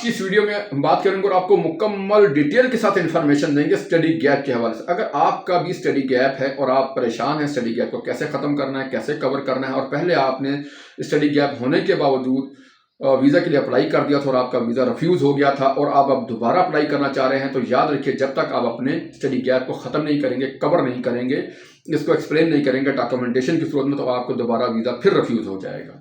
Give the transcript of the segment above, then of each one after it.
की इस वीडियो में हम बात करेंगे और आपको मुकम्मल डिटेल के साथ इंफॉर्मेशन देंगे स्टडी गैप के हवाले से। अगर आपका भी स्टडी गैप है और आप परेशान हैं स्टडी गैप को कैसे ख़त्म करना है, कैसे कवर करना है, और पहले आपने स्टडी गैप होने के बावजूद वीज़ा के लिए अप्लाई कर दिया था और आपका वीज़ा रिफ्यूज़ हो गया था और आप अब दोबारा अप्लाई करना चाह रहे हैं, तो याद रखिए जब तक आप अपने स्टडी गैप को ख़त्म नहीं करेंगे, कवर नहीं करेंगे, इसको एक्सप्लेन नहीं करेंगे डॉक्यूमेंटेशन की सूरत में, तो आपको दोबारा वीज़ा फिर रिफ्यूज़ हो जाएगा।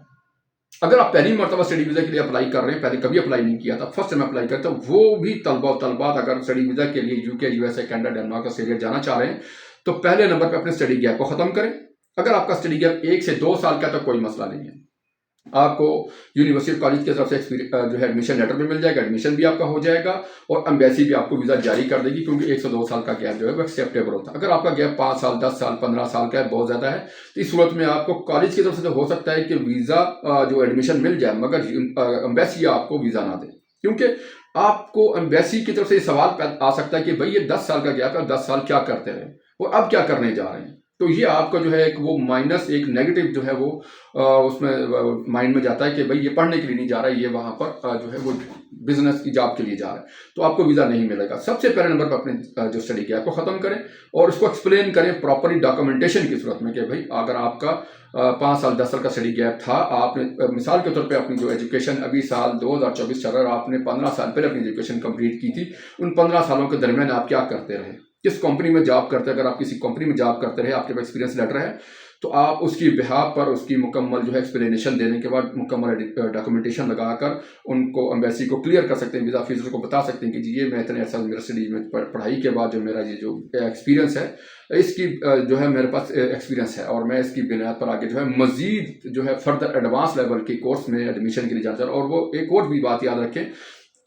अगर आप पहली मरतबा स्टडी वीज़ा के लिए अप्लाई कर रहे हैं, पहले कभी अप्लाई नहीं किया था, फर्स्ट टाइम अप्लाई करते हैं, वो भी तलबात अगर स्टडी वीज़ा के लिए UK, USA, Canada, Denmark, Australia जाना चाह रहे हैं, तो पहले नंबर पे अपने स्टडी गैप को ख़त्म करें। अगर आपका स्टडी गैप 1 से 2 साल का है तो कोई मसला नहीं है, आपको यूनिवर्सिटी कॉलेज की तरफ से जो है एडमिशन लेटर भी मिल जाएगा, एडमिशन भी आपका हो जाएगा और एम्बेसी भी आपको वीज़ा जारी कर देगी, क्योंकि 1 से 2 साल का गैप जो है वो एक्सेप्टेबल होता है। अगर आपका गैप 5 साल, 10 साल, 15 साल का है, बहुत ज़्यादा है, तो इस सूरत में आपको कॉलेज की तरफ से तो हो सकता है कि वीज़ा जो एडमिशन मिल जाए, मगर एम्बेसी आपको वीज़ा ना दे, क्योंकि आपको एम्बेसी की तरफ से सवाल आ सकता है कि भाई ये 10 साल का गैप है, 10 साल क्या करते रहे और अब क्या करने जा रहे हैं। तो ये आपका जो है एक वो माइनस, एक नेगेटिव जो है वो उसमें माइंड में जाता है कि भाई ये पढ़ने के लिए नहीं जा रहा है, ये वहाँ पर जो है वो बिजनेस की जॉब के लिए जा रहा है, तो आपको वीज़ा नहीं मिलेगा। सबसे पहले नंबर पर अपने जो स्टडी गैप को ख़त्म करें और उसको एक्सप्लेन करें प्रॉपरली डॉक्यूमेंटेशन की सूरत में कि भाई अगर आपका 5 साल 10 साल का स्टडी गैप था, आपने मिसाल के तौर पे अपनी जो एजुकेशन अभी साल 2024 चल रहा है, आपने 15 साल पहले अपनी एजुकेशन कंप्लीट की थी, उन 15 सालों के दरमियान आप क्या करते रहे, किस कंपनी में जॉब करते हैं। अगर आप किसी कंपनी में जॉब करते रहे, आपके पास एक्सपीरियंस लेटर है, तो आप उसकी बिहाफ पर उसकी मुकम्मल जो है एक्सप्लेनेशन देने के बाद मुकम्मल डॉक्यूमेंटेशन लगाकर उनको एम्बेसी को क्लियर कर सकते हैं, वीज़ा ऑफिसर को बता सकते हैं कि जी ये मैं इतने अर्सा मेरा स्टडी में पढ़ाई के बाद जो मेरा ये जो एक्सपीरियंस है, इसकी जो है मेरे पास एक्सपीरियंस है और मैं इसकी बिना पर आगे जो है मजीद जो है फर्दर एडवांस लेवल के कोर्स में एडमिशन के लिए जाना चाह रहा हूं। और वो एक और भी बात याद रखें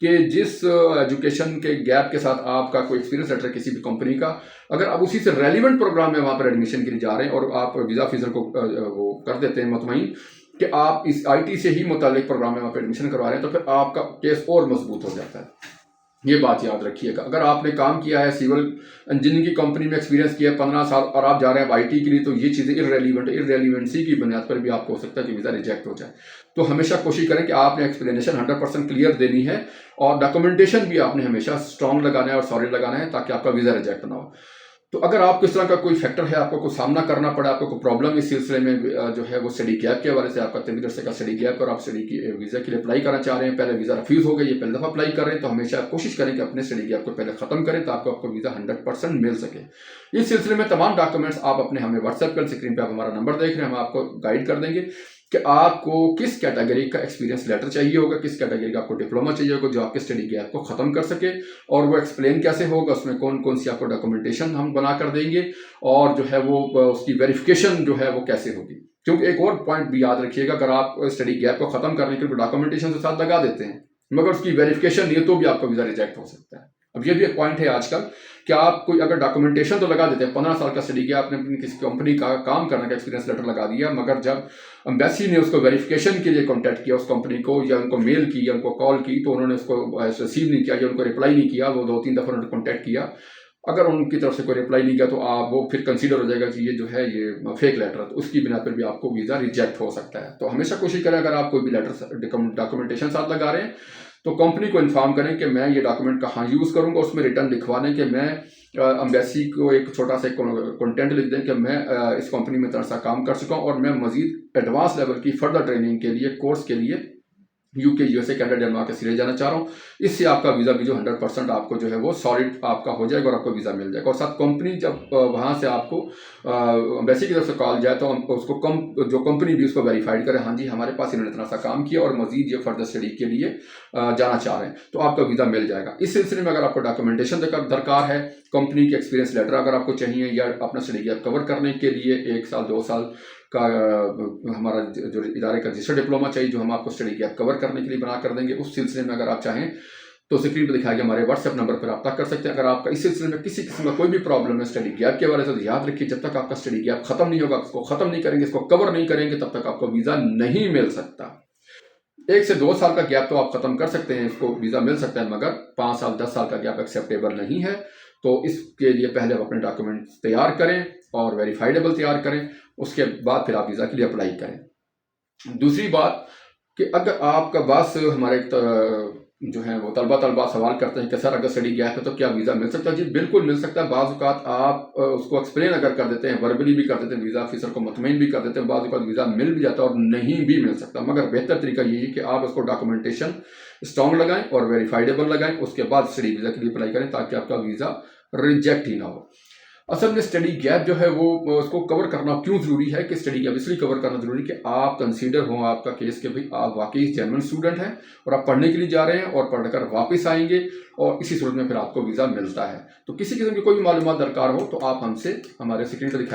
कि जिस एजुकेशन के गैप के साथ आपका कोई एक्सपीरियंस लेटर किसी भी कंपनी का, अगर आप उसी से रेलिवेंट प्रोग्राम में वहाँ पर एडमिशन के लिए जा रहे हैं और आप वीज़ा ऑफिसर को वो कर देते हैं मुतमईन कि आप इस आईटी से ही मुतालिक प्रोग्राम में वहाँ पर एडमिशन करवा रहे हैं, तो फिर आपका केस और मजबूत हो जाता है। ये बात याद रखिएगा। अगर आपने काम किया है सिविल इंजीनियरिंग की कंपनी में, एक्सपीरियंस किया है 15 साल और आप जा रहे हैं आईटी के लिए, तो ये चीज़ें इररेलीवेंसी की बुनियाद पर भी आपको हो सकता है कि वीज़ा रिजेक्ट हो जाए। तो हमेशा कोशिश करें कि आपने एक्सप्लेनेशन 100% क्लियर देनी है और डॉक्यूमेंटेशन भी आपने हमेशा स्ट्रॉन्ग लगाना है और सॉलिड लगाना है, ताकि आपका वीज़ा रिजेक्ट ना हो। तो अगर आपको इस तरह का कोई फैक्टर है, आपको कोई सामना करना पड़ा, आपको कोई प्रॉब्लम इस सिलसिले में जो है वो स्टडी गैप के हवाले से, आपका 3 अर्से का स्टडी गैप और आप स्टडी की वीज़ा के लिए अप्लाई करना चाह रहे हैं, पहले वीज़ा रिफ्यूज़ हो गई, ये पहली दफ़ा अप्लाई कर रहे हैं, तो हमेशा कोशिश करें कि अपने स्टडी गैप को पहले ख़त्म करें ताकि आपको वीज़ा 100% मिल सके। इस सिलसिले में तमाम डॉक्यूमेंट्स आप अपने हमें व्हाट्सएप कर, स्क्रीन पर आप हमारा नंबर देख रहे हैं, हम आपको गाइड कर देंगे कि आपको किस कैटेगरी का एक्सपीरियंस लेटर चाहिए होगा, किस कैटेगरी का आपको डिप्लोमा चाहिए होगा जो आपके स्टडी गैप को ख़त्म कर सके, और वो एक्सप्लेन कैसे होगा, उसमें कौन कौन सी आपको डॉक्यूमेंटेशन हम बना कर देंगे और जो है वो उसकी वेरिफिकेशन जो है वो कैसे होगी। क्योंकि एक और पॉइंट भी याद रखिएगा, अगर आप स्टडी गैप को ख़त्म करने के लिए डॉक्यूमेंटेशन के साथ लगा देते हैं मगर उसकी वेरिफिकेशन नहीं है, तो भी आपका वीज़ा रिजेक्ट हो सकता है। अब ये भी एक पॉइंट है आजकल कि आप कोई अगर डॉक्यूमेंटेशन तो लगा देते हैं, 15 साल का स्टडी किया आपने, अपनी किसी कंपनी का काम करने का एक्सपीरियंस लेटर लगा दिया, मगर जब एम्बेसी ने उसको वेरिफिकेशन के लिए कांटेक्ट किया उस कंपनी को, या उनको मेल की या उनको कॉल की, तो उन्होंने उसको रिसीव नहीं किया या उनको रिप्लाई नहीं किया, वो 2-3 दफ़ा उन्होंने कॉन्टैक्ट किया, अगर उनकी तरफ से कोई रिप्लाई नहीं किया तो आप वो फिर कंसीडर हो जाएगा कि ये जो है ये फेक लेटर है, तो उसकी बिना पर भी आपको वीज़ा रिजेक्ट हो सकता है। तो हमेशा कोशिश करें अगर आप कोई भी लेटर डॉक्यूमेंटेशन साथ लगा रहे हैं तो कंपनी को इन्फॉर्म करें कि मैं ये डॉक्यूमेंट कहाँ यूज़ करूँगा, उसमें रिटर्न लिखवा दें कि मैं एम्बेसी को एक छोटा सा कंटेंट लिख दें कि मैं इस कंपनी में तरह सा काम कर चुका हूँ और मैं मजीद एडवांस लेवल की फर्दर ट्रेनिंग के लिए, कोर्स के लिए UK, USA, Canada, Denmark, Australia जाना चाह रहा हूँ। इससे आपका वीज़ा भी जो 100% आपको जो है वो सॉलिड आपका हो जाएगा और आपको वीज़ा मिल जाएगा। और साथ कंपनी जब वहाँ से आपको एम्बेसी की तरफ से कॉल जाए तो उसको जो कंपनी भी उसको वेरीफाइड करे, हाँ जी हमारे पास इन्होंने इतना सा काम किया और मजीद ये फर्दर स्टडी के लिए जाना चाह रहे हैं, तो आपका वीज़ा मिल जाएगा। इस सिलसिले में अगर आपको डॉक्यूमेंटेशन दरकार है, कंपनी की एक्सपीरियंस लेटर अगर आपको चाहिए, या अपना स्टडी गैप कवर करने के लिए 1 साल 2 साल का हमारा जो इदारे का रजिस्टर्ड डिप्लोमा चाहिए जो हम आपको स्टडी गैप कवर करने के लिए बना कर देंगे, उस सिलसिले में अगर आप चाहें तो स्क्रीन पर दिखाया गया हमारे व्हाट्सएप नंबर पर आप तक कर सकते हैं। अगर आपका इस सिलसिले में किसी किस्म का कोई भी प्रॉब्लम है स्टडी गैप के बारे में, तो याद रखिए जब तक आपका स्टडी गैप खत्म नहीं होगा, इसको खत्म नहीं करेंगे, इसको कवर नहीं करेंगे, तब तक आपको वीज़ा नहीं मिल सकता। 1 से 2 साल का गैप तो आप खत्म कर सकते हैं, इसको वीज़ा मिल सकता है, मगर 5 साल 10 साल का गैप एक्सेप्टेबल नहीं है। तो इसके लिए पहले आप अपने डॉक्यूमेंट्स तैयार करें और वेरीफाइडेबल तैयार करें, उसके बाद फिर आप वीज़ा के लिए अप्लाई करें। दूसरी बात कि अगर आपका बस हमारे जो है वो तलबा सवाल करते हैं कि सर अगर स्टडी गैप है तो क्या वीज़ा मिल सकता है? जी बिल्कुल मिल सकता है। बाज़ औक़ात आप उसको एक्सप्लेन अगर कर देते हैं, वर्बली भी कर देते हैं, वीज़ा ऑफिसर को मुतमईन भी कर देते हैं, बाज़ औक़ात वीज़ा मिल भी जाता है और नहीं भी मिल सकता। मगर बेहतर तरीका यही है कि आप उसको डॉक्यूमेंटेशन स्ट्रॉन्ग लगाएं और वेरीफाइडेबल लगाएं, उसके बाद स्टडी वीज़ा के लिए अप्लाई करें ताकि आपका वीज़ा रिजेक्ट ही ना हो। असल में स्टडी गैप जो है वो उसको कवर करना क्यों ज़रूरी है कि स्टडी गैप इसलिए कवर करना ज़रूरी है कि आप कंसीडर हो आपका केस कि भाई आप वाकई जेन्युइन स्टूडेंट हैं और आप पढ़ने के लिए जा रहे हैं और पढ़कर वापस आएंगे और इसी सूरत में फिर आपको वीज़ा मिलता है। तो किसी किस्म की कोई भी मालूमात दरकार हो तो आप हमसे हमारे स्क्रीन पर दिखाई